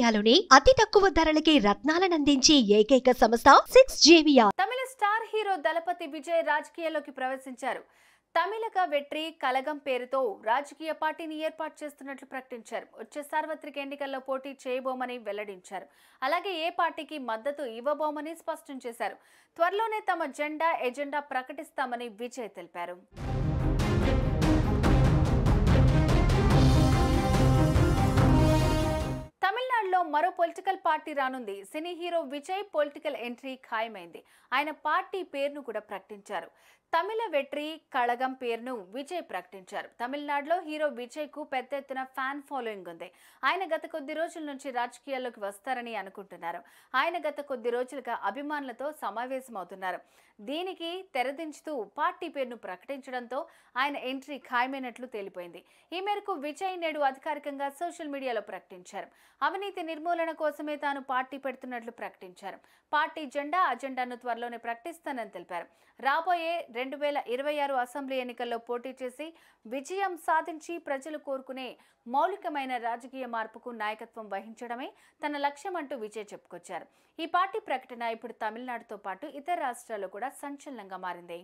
ఇండియాలోనే అతి తక్కువ ధరలకి రత్నాలనందించే ఏకైక సంస్థ 6JVR. తమిళ స్టార్ హీరో దళపతి విజయ్ రాజకీయాల్లోకి ప్రవేశించారు. తమిళక వెట్రి కలగం పేరుతో రాజకీయ పార్టీని ఏర్పాటు చేస్తున్నట్లు ప్రకటించారు. వచ్చే సార్వత్రిక ఎన్నికల్లో పోటీ చేయబోమని వెల్లడించారు. అలాగే ఏ పార్టీకి మద్దతు ఇవ్వబోమని స్పష్టం చేశారు. త్వరలోనే తమ ఎజెండా ప్రకటిస్తామని విజయ్ తెలిపారు. తమిళనాడులో మరో పొలిటికల్ పార్టీ రానుంది. Cine hero Vijay political entry ఖాయమైంది. ఆయన పార్టీ పేరును కూడా ప్రకటించారు. తమిళ వెట్రి కళగం పేరును విజయ్ ప్రకటించారు. తమిళనాడులో హీరో విజయ్ కు పెద్ద ఎత్తున ఫ్యాన్ ఫాలోయింగ్ ఉంది. ఆయన గత కొద్ది రోజుల నుంచి రాజకీయాల్లోకి వస్తారని అనుకుంటున్నారు. ఆయన గత కొద్ది రోజులుగా అభిమానులతో సమావేశమవుతున్నారు. దీనికి తెరదించుతూ పార్టీ పేరును ప్రకటించడంతో ఆయన ఎంట్రీ ఖాయమైనట్లు తేలిపోయింది. ఈ మేరకు విజయ్ నేడు అధికారికంగా సోషల్ మీడియాలో ప్రకటించారు. అవినీతి నిర్మూలన కోసమే తాను పార్టీ పెడుతున్నట్లు ప్రకటించారు. పార్టీ అజెండాను త్వరలోనే ప్రకటిస్తానని తెలిపారు. రాబోయే 2026 అసెంబ్లీ ఎన్నికల్లో పోటీ చేసి విజయం సాధించి ప్రజలు కోరుకునే మౌలికమైన రాజకీయ మార్పుకు నాయకత్వం వహించడమే తన లక్ష్యం అంటూ విజయ్ చెప్పుకొచ్చారు. ఈ పార్టీ ప్రకటన ఇప్పుడు తమిళనాడుతో పాటు ఇతర రాష్ట్రాల్లో కూడా సంచలనంగా మారింది.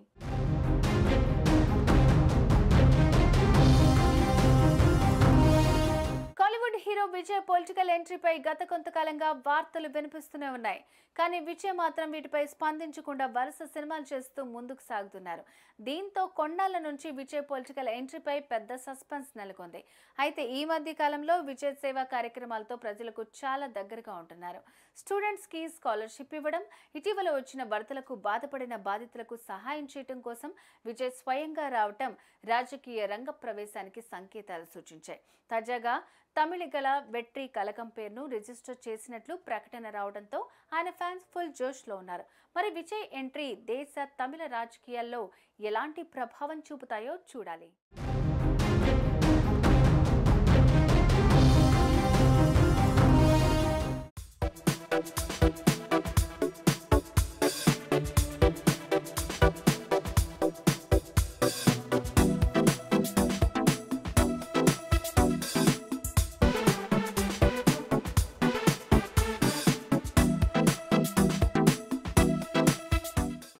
టాలీవుడ్ హీరో విజయ్ పొలిటికల్ ఎంట్రీపై గత కొంతకాలంగా వార్తలు వినిపిస్తూనే ఉన్నాయి. కానీ విజయ్ మాత్రం వీటిపై స్పందించకుండా వరుస సినిమాలు చేస్తూ ముందుకు సాగుతున్నారు. దీంతో కొన్నాళ్ల నుంచి విజయ్ పొలిటికల్ ఎంట్రీపై పెద్ద సస్పెన్స్ నెలకొంది. అయితే ఈ మధ్య కాలంలో విజయ్ సేవా కార్యక్రమాలతో ప్రజలకు చాలా దగ్గరగా ఉంటున్నారు. స్టూడెంట్స్ కి స్కాలర్షిప్ ఇవ్వడం, ఇటీవల వచ్చిన వరదలకు బాధపడిన బాధితులకు సహాయం చేయడం కోసం విజయ్ స్వయంగా రావటం రాజకీయ రంగ ప్రవేశానికి సంకేతాలు సూచించాయి. తాజాగా తమిళిగల వెట్రి కలగం పేరును రిజిస్టర్ చేసినట్లు ప్రకటన రావడంతో ఆయన ఫ్యాన్స్ ఫుల్ జోష్లో ఉన్నారు. మరి విజయ్ ఎంట్రీ దేశ తమిళ రాజకీయాల్లో ఎలాంటి ప్రభావం చూపుతాయో చూడాలి.